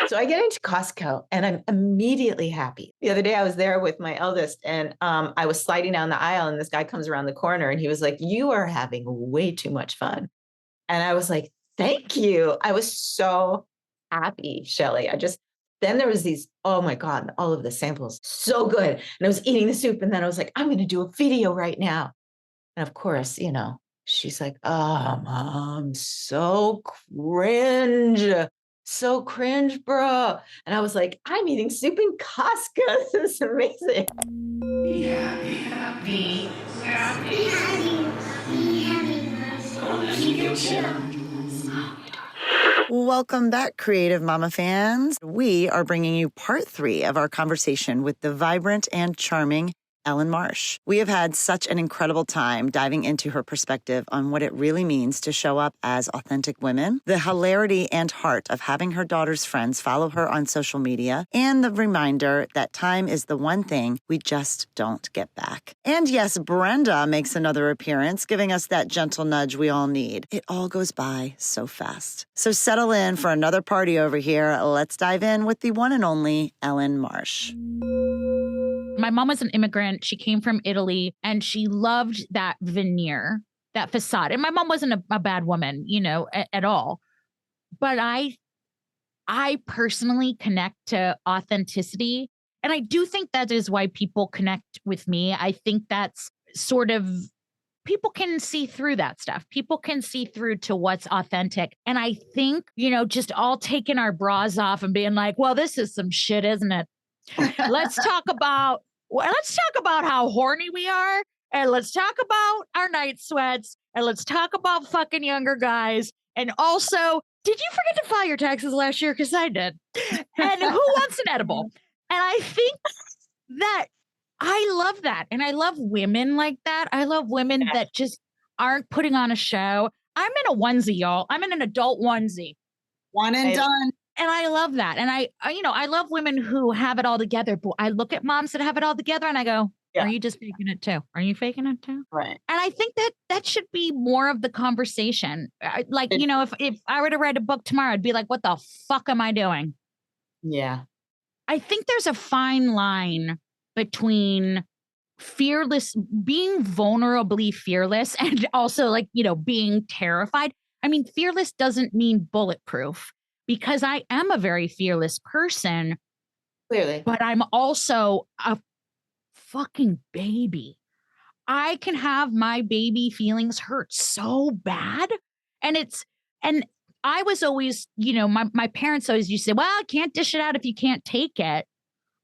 So I get into Costco and I'm immediately happy. The other day I was there with my eldest and I was sliding down the aisle and this guy comes around the corner and he was like, "You are having way too much fun." And I was like, "Thank you." I was so happy, Shelly. Then there was these, oh my God, all of the samples, so good. And I was eating the soup and then I was like, "I'm going to do a video right now." And of course, she's like, "Oh, Mom, so cringe. So cringe, bro." And I was like, "I'm eating soup in Costco. This is amazing." Be happy, happy, happy, happy, happy. Welcome back, Creative Mama fans. We are bringing you part 3 of our conversation with the vibrant and charming Ellyn Marsh. We have had such an incredible time diving into her perspective on what it really means to show up as authentic women, the hilarity and heart of having her daughter's friends follow her on social media, and the reminder that time is the one thing we just don't get back. And yes, Brenda makes another appearance, giving us that gentle nudge we all need. It all goes by so fast. So settle in for another party over here. Let's dive in with the one and only Ellyn Marsh. My mom was an immigrant. She came from Italy and she loved that veneer, that facade. And my mom wasn't a bad woman, at all. But I personally connect to authenticity. And I do think that is why people connect with me. I think that's sort of, people can see through that stuff. People can see through to what's authentic. And I think, just all taking our bras off and being like, well, this is some shit, isn't it? Let's talk about how horny we are, and let's talk about our night sweats, and let's talk about fucking younger guys. And also, did you forget to file your taxes last year? Because I did. And who wants an edible? And I think that I love that. And I love women like that. I love women that just aren't putting on a show. I'm in a onesie, y'all. I'm in an adult onesie. One and done. And I love that. And I love women who have it all together. But I look at moms that have it all together and I go, Are you just faking it too? Are you faking it too? Right. And I think that should be more of the conversation. If I were to write a book tomorrow, I'd be like, what the fuck am I doing? Yeah. I think there's a fine line between being vulnerably fearless and also being terrified. I mean, fearless doesn't mean bulletproof. Because I am a very fearless person. Clearly. But I'm also a fucking baby. I can have my baby feelings hurt so bad. And I was always, my parents always used to say, well, I can't dish it out if you can't take it.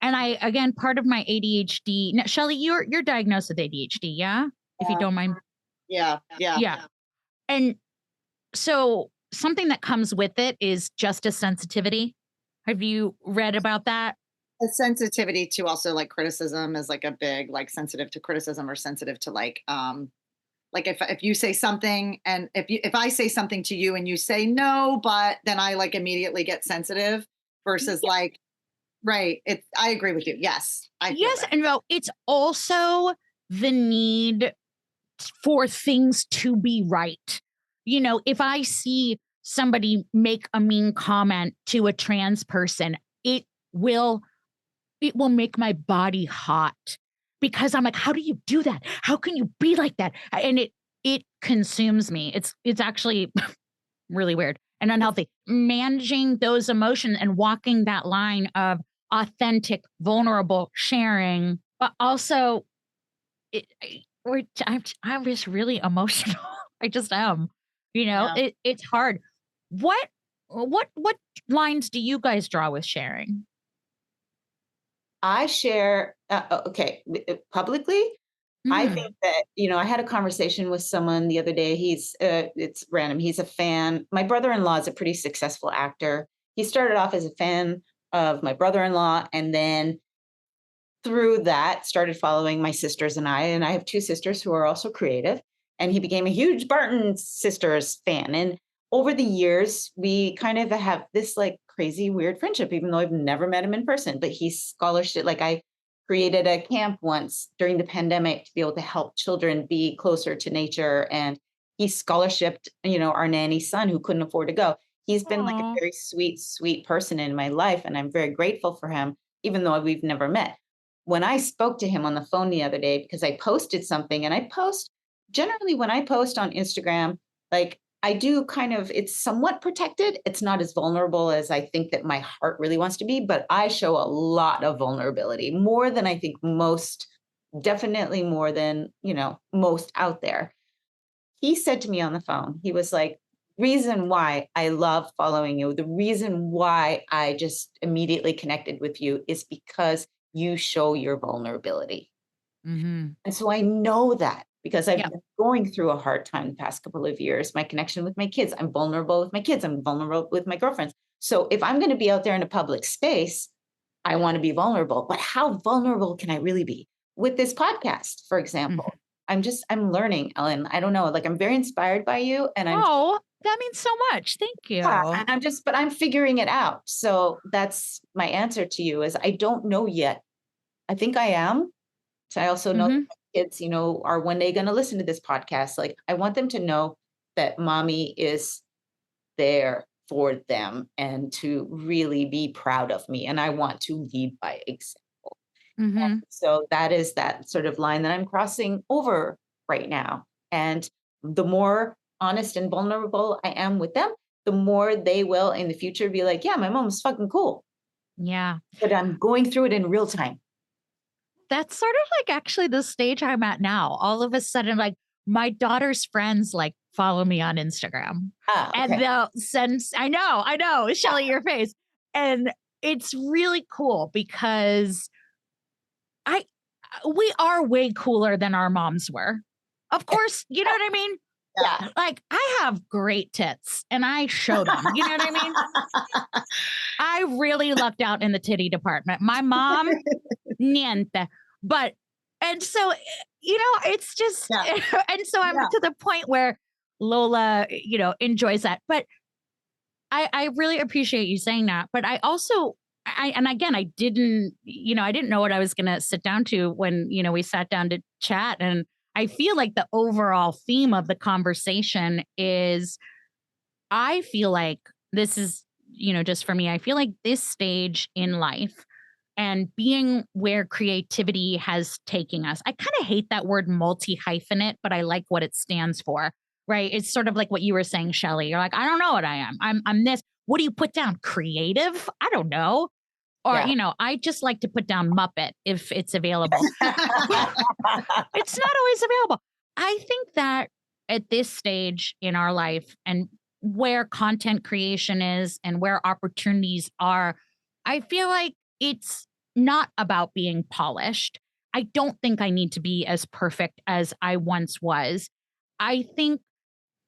And again, part of my ADHD. Now, Shelly, you're diagnosed with ADHD, yeah? If you don't mind. Yeah. And so something that comes with it is justice sensitivity. Have you read about that? A sensitivity to also criticism is a big sensitive to criticism or sensitive to if you say something and if I say something to you and you say no, but then I immediately get sensitive versus right. I agree with you. Yes. And no, it's also the need for things to be right. If I see somebody make a mean comment to a trans person, it will make my body hot because I'm like, how do you do that? How can you be like that? And it consumes me. It's actually really weird and unhealthy. Managing those emotions and walking that line of authentic, vulnerable sharing, but also I'm just really emotional. I just am. It's hard. What lines do you guys draw with sharing? I share, publicly. I think that, I had a conversation with someone the other day. It's random. He's a fan. My brother-in-law is a pretty successful actor. He started off as a fan of my brother-in-law and then through that started following my sisters and I have 2 sisters who are also creative. And he became a huge Barton sisters fan. And over the years, we kind of have this crazy, weird friendship, even though I've never met him in person. But he's scholarship. I created a camp once during the pandemic to be able to help children be closer to nature. And he scholarshiped, our nanny's son who couldn't afford to go. He's been like a Aw. very sweet, sweet person in my life, and I'm very grateful for him, even though we've never met. When I spoke to him on the phone the other day, because I posted something, and I post generally when I post on Instagram, like I do kind of, it's somewhat protected. It's not as vulnerable as I think that my heart really wants to be, but I show a lot of vulnerability, more than I think most, definitely more than, most out there. He said to me on the phone, he was like, reason why I love following you, the reason why I just immediately connected with you is because you show your vulnerability. Mm-hmm. And so I know that because I've Yep. been going through a hard time the past couple of years. My connection with my kids, I'm vulnerable with my kids, I'm vulnerable with my girlfriends. So if I'm going to be out there in a public space, I want to be vulnerable. But how vulnerable can I really be? With this podcast, for Mhm. example, I'm learning, Ellen. I don't know, like I'm very inspired by you. And Oh, that means so much. Thank yeah, you. and but I'm figuring it out. So that's my answer to you is I don't know yet. I think I am. So I also know that Mm-hmm. my kids, are one day going to listen to this podcast. Like I want them to know that mommy is there for them and to really be proud of me. And I want to lead by example. Mm-hmm. So that is that sort of line that I'm crossing over right now. And the more honest and vulnerable I am with them, the more they will in the future be like, yeah, my mom's fucking cool. Yeah. But I'm going through it in real time. That's sort of like actually the stage I'm at now. All of a sudden, like my daughter's friends like follow me on Instagram Ah, and okay. they'll send, I know, Shelly, your face. And it's really cool because I, we are way cooler than our moms were. Of course, you know what I mean? Yeah. Like I have great tits and I show them. You know what I mean? I really lucked out in the titty department. My mom, niente. But, and so, it's just, Yeah. and so I'm Yeah. to the point where Lola, enjoys that. But I really appreciate you saying that. But I also, and again, I didn't know what I was going to sit down to when, we sat down to chat. And I feel like the overall theme of the conversation is I feel like this is, just for me, I feel like this stage in life and being where creativity has taken us. I kind of hate that word multi hyphenate, but I like what it stands for. Right? It's sort of like what you were saying, Shelly. You're like, I don't know what I am. I'm this. What do you put down? Creative? I don't know. Or, Yeah. I just like to put down Muppet if it's available. It's not always available. I think that at this stage in our life and where content creation is and where opportunities are, I feel like it's not about being polished. I don't think I need to be as perfect as I once was. I think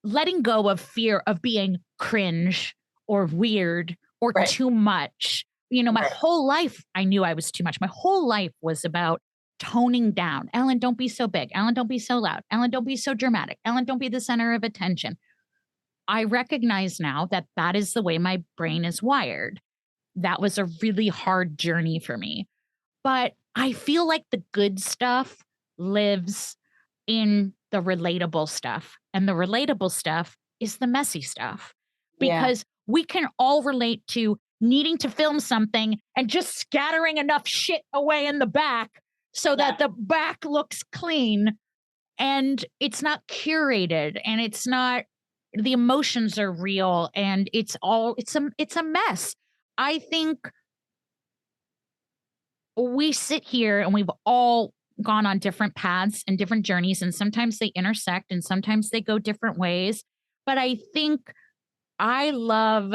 letting go of fear of being cringe or weird or Right. too much. My Right. whole life, I knew I was too much. My whole life was about toning down. Ellen, don't be so big. Ellen, don't be so loud. Ellen, don't be so dramatic. Ellen, don't be the center of attention. I recognize now that that is the way my brain is wired. That was a really hard journey for me. But I feel like the good stuff lives in the relatable stuff. And the relatable stuff is the messy stuff Yeah. because we can all relate to needing to film something and just scattering enough shit away in the back so Yeah. that the back looks clean and it's not curated and it's not the emotions are real and it's a mess. I think we sit here and we've all gone on different paths and different journeys, and sometimes they intersect and sometimes they go different ways. But I think I love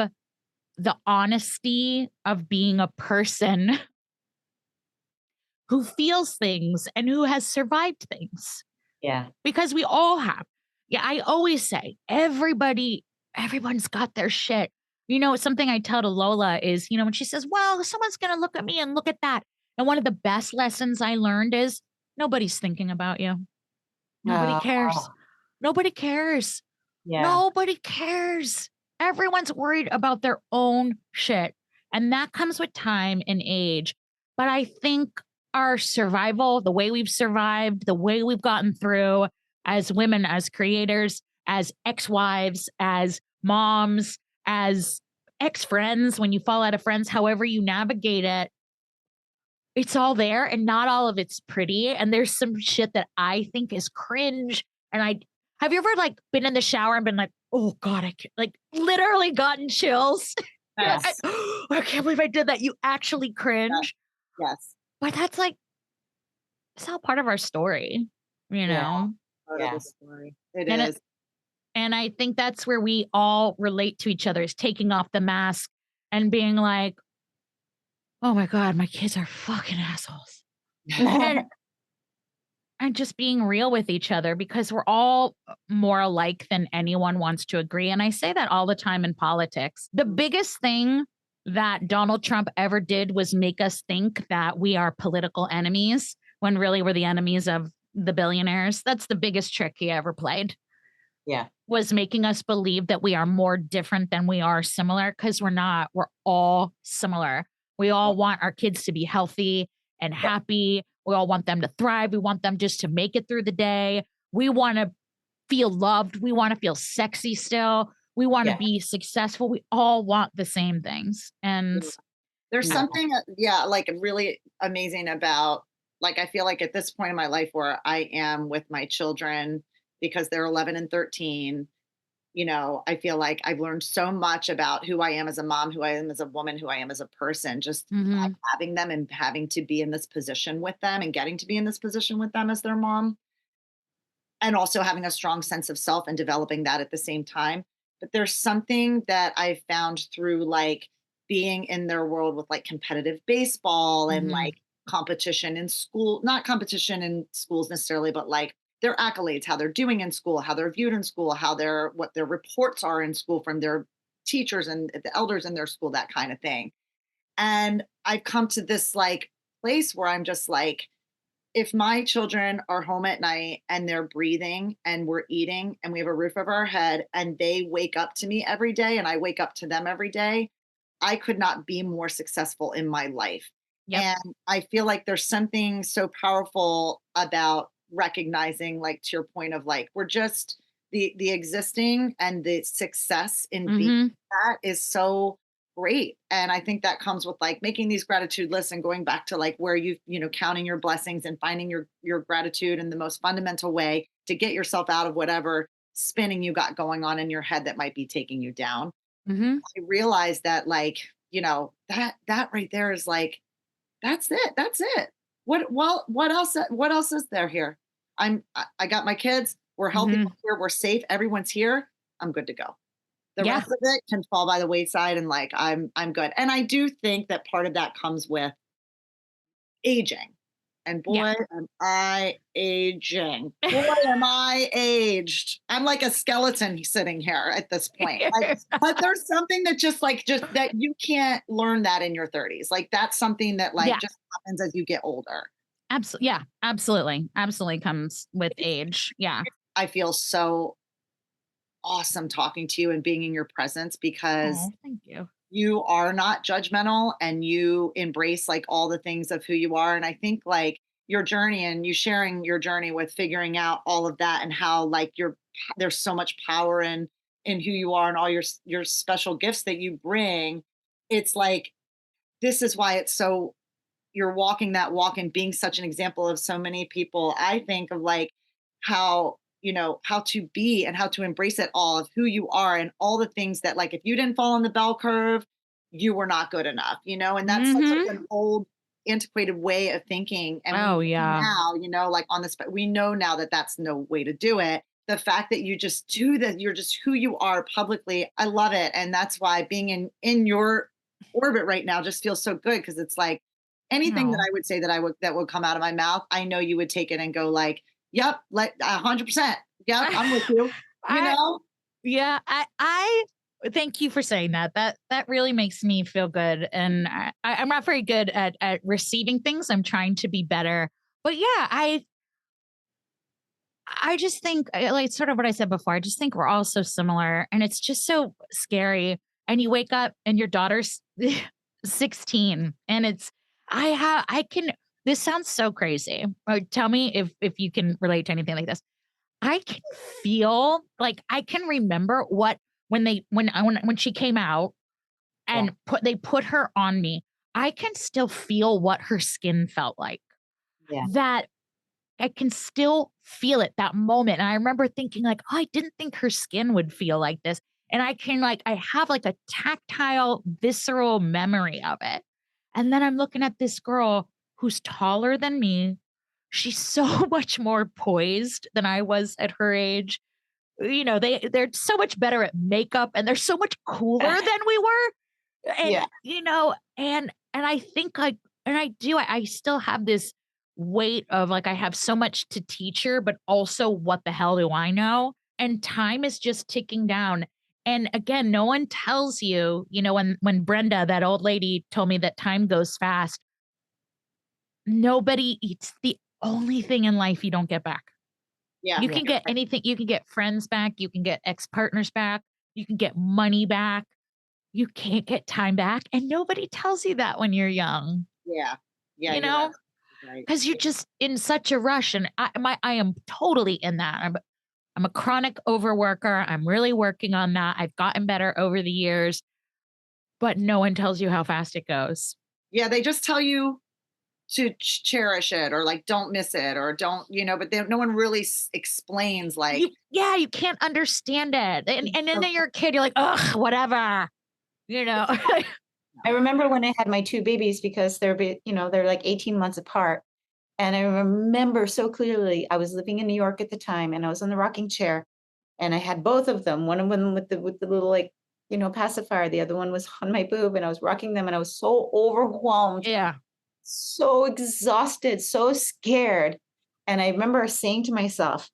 the honesty of being a person who feels things and who has survived things Yeah. because we all have. Yeah, I always say everyone's got their shit. Something I tell to Lola is, when she says, well, someone's going to look at me and look at that. And one of the best lessons I learned is nobody's thinking about you. Nobody Oh, cares. Nobody cares. yeah. Nobody cares. Everyone's worried about their own shit. And that comes with time and age. But I think our survival, the way we've survived, the way we've gotten through as women, as creators, as ex wives, as moms, as ex-friends, when you fall out of friends, however you navigate it, it's all there and not all of it's pretty. And there's some shit that I think is cringe. And have you ever like been in the shower and been like, oh God, I can't, like literally gotten chills? You're like, Yes. I can't believe I did that. You actually cringe. Yes. But that's like, it's all part of our story, you Yeah. know? Part Yeah. of the story. It And is. and I think that's where we all relate to each other is taking off the mask and being like, oh my God, my kids are fucking assholes. And and just being real with each other because we're all more alike than anyone wants to agree. And I say that all the time in politics. The biggest thing that Donald Trump ever did was make us think that we are political enemies when really we're the enemies of the billionaires. That's the biggest trick he ever played, Yeah. was making us believe that we are more different than we are similar, because we're not. We're all similar. We all want our kids to be healthy and happy. We all want them to thrive. We want them just to make it through the day. We want to feel loved. We want to feel sexy still. We want to Yeah. be successful. We all want the same things. And There's Yeah. something, like really amazing about, like, I feel like at this point in my life where I am with my children, because they're 11 and 13, I feel like I've learned so much about who I am as a mom, who I am as a woman, who I am as a person, just by having them and having to be in this position with them and getting to be in this position with them as their mom. And also having a strong sense of self and developing that at the same time. But there's something that I found through like being in their world with like competitive baseball and like competition in school, not competition in schools necessarily, but like their accolades, how they're doing in school, how they're viewed in school, what their reports are in school from their teachers and the elders in their school, that kind of thing. And I've come to this like place where I'm just like, if my children are home at night and they're breathing and we're eating and we have a roof over our head and they wake up to me every day and I wake up to them every day, I could not be more successful in my life. Yep. And I feel like there's something so powerful about recognizing, like to your point of like, we're just the existing, and the success in being that is so great. And I think that comes with like making these gratitude lists and going back to like where counting your blessings and finding your gratitude in the most fundamental way to get yourself out of whatever spinning you got going on in your head that might be taking you down. I realized that like, that right there is like, that's it. That's it. What else is there here? I got my kids. We're healthy. We're safe. Everyone's here. I'm good to go. The rest of it can fall by the wayside, and like I'm good. And I do think that part of that comes with aging. And boy, am I aging. Boy, am I aged. I'm like a skeleton sitting here at this point. But there's something that just that you can't learn that in your 30s. Like that's something that just happens as you get older. Absolutely. Yeah, absolutely. Absolutely comes with age. Yeah. I feel so awesome talking to you and being in your presence because thank you. you are not judgmental and you embrace like all the things of who you are. And I think like your journey and you sharing your journey with figuring out all of that and how like there's so much power in who you are and all your special gifts that you bring. It's like, this is why it's so, you're walking that walk and being such an example of so many people. I think of like how to be and how to embrace it all of who you are and all the things that like, if you didn't fall on the bell curve, you were not good enough, and that's such an old antiquated way of thinking. And now, like on this, we know now that that's no way to do it. The fact that you just do that, you're just who you are publicly. I love it. And that's why being in your orbit right now just feels so good. Cause it's like anything that I would say that would come out of my mouth, I know you would take it and go like, yep, like 100%. Yep, I'm with you. Yeah, I thank you for saying that. That really makes me feel good. And I'm not very good at receiving things. I'm trying to be better. But yeah, I just think like sort of what I said before. I just think we're all so similar, and it's just so scary. And you wake up and your daughter's 16, and it's I can. This sounds so crazy. Tell me if you can relate to anything like this. I can feel like I can remember what when she came out and they put her on me, I can still feel what her skin felt like. Yeah. That I can still feel it, that moment. And I remember thinking like, oh, I didn't think her skin would feel like this. And I have like a tactile, visceral memory of it. And then I'm looking at this girl who's taller than me. She's so much more poised than I was at her age. They're so much better at makeup and they're so much cooler than we were. And, and I think like, and I still have this weight of like, I have so much to teach her, but also what the hell do I know? And time is just ticking down. And again, no one tells you, when Brenda, that old lady, told me that time goes fast, it's the only thing in life you don't get back. Yeah. You can get anything. You can get friends back. You can get ex-partners back. You can get money back. You can't get time back. And nobody tells you that when you're young. Yeah. Yeah. Because you're just in such a rush. And I am totally in that. I'm a chronic overworker. I'm really working on that. I've gotten better over the years, but no one tells you how fast it goes. Yeah, they just tell you to cherish it or like don't miss it or don't, but no one really explains like. You can't understand it. And then you're a kid, you're like, ugh, whatever. I remember when I had my two babies because they're like 18 months apart. And I remember so clearly, I was living in New York at the time and I was in the rocking chair and I had both of them, one of them with the little like, pacifier. The other one was on my boob and I was rocking them and I was so overwhelmed. Yeah. So exhausted, so scared. And I remember saying to myself,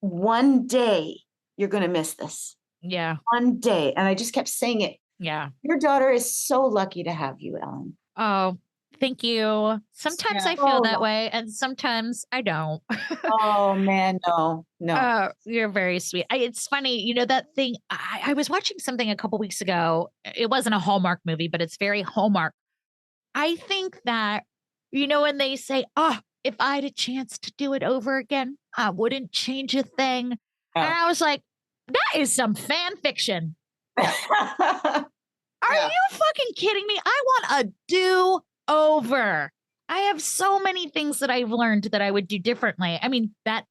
one day you're going to miss this. Yeah. One day. And I just kept saying it. Yeah. Your daughter is so lucky to have you, Ellyn. Oh, thank you. Sometimes I feel that way and sometimes I don't. Oh man, no. You're very sweet. It's funny, that thing. I was watching something a couple weeks ago. It wasn't a Hallmark movie, but it's very Hallmark. I think that, when they say, oh, if I had a chance to do it over again, I wouldn't change a thing. Oh. And I was like, that is some fan fiction. Are you fucking kidding me? I want a do-over. I have so many things that I've learned that I would do differently. I mean, that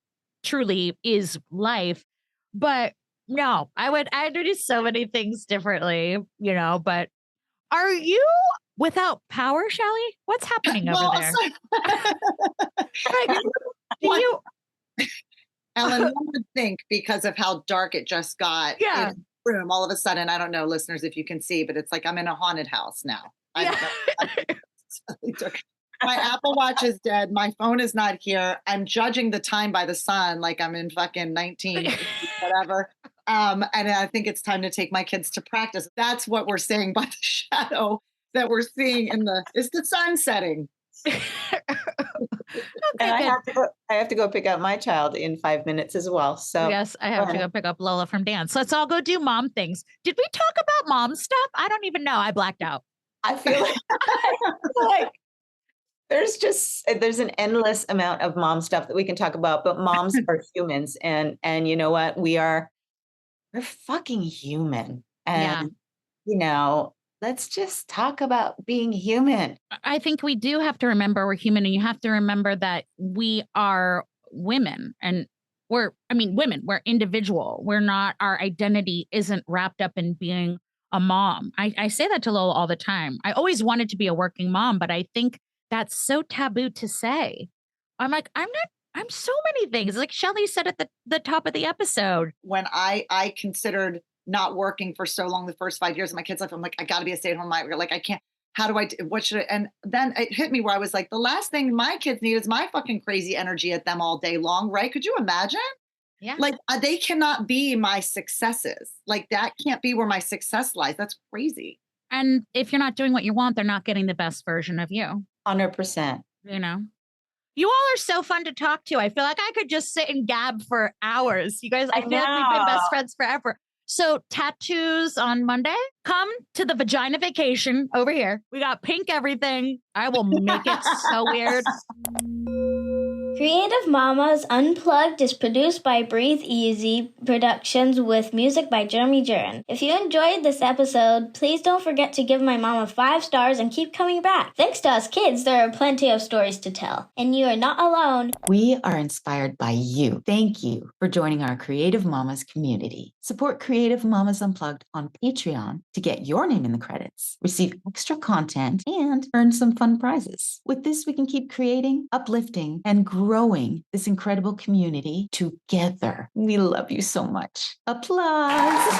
truly is life. But no, I do so many things differently, but are you without power, Shelly? What's happening over there? Ellyn, one would think because of how dark it just got in the room, all of a sudden, I don't know, listeners, if you can see, but it's like I'm in a haunted house now. My Apple Watch is dead. My phone is not here. I'm judging the time by the sun like I'm in fucking 19, whatever. And I think it's time to take my kids to practice. That's what we're saying by the shadow that we're seeing is the sun setting. And I have to go pick up my child in 5 minutes as well. So yes, I have to go pick up Lola from dance. So let's all go do mom things. Did we talk about mom stuff? I don't even know. I blacked out. I feel like there's an endless amount of mom stuff that we can talk about, but moms are humans. And you know what? We're fucking human. And, let's just talk about being human. I think we do have to remember we're human, and you have to remember that we are women and we're individual. We're not, our identity isn't wrapped up in being a mom. I say that to Lola all the time. I always wanted to be a working mom, but I think that's so taboo to say. I'm like, I'm so many things. Like Shelly said at the top of the episode. When I considered not working for so long, the first 5 years of my kid's life, I'm like, I got to be a stay-at-home mom. Like, I can't, what should I, and then it hit me where I was like, the last thing my kids need is my fucking crazy energy at them all day long, right? Could you imagine? Yeah. Like, they cannot be my successes. Like, that can't be where my success lies. That's crazy. And if you're not doing what you want, they're not getting the best version of you. 100%. You all are so fun to talk to. I feel like I could just sit and gab for hours. You guys, I feel like we've been best friends forever. So tattoos on Monday, come to the vagina vacation over here. We got pink everything. I will make it so weird. Creative Mamas Unplugged is produced by Breatheasy Productions with music by Jeremy Jurin. If you enjoyed this episode, please don't forget to give my mama 5 stars and keep coming back. Thanks to us kids, there are plenty of stories to tell. And you are not alone. We are inspired by you. Thank you for joining our Creative Mamas community. Support Creative Mamas Unplugged on Patreon to get your name in the credits, receive extra content, and earn some fun prizes. With this, we can keep creating, uplifting, and growing this incredible community together. We love you so much. Applause.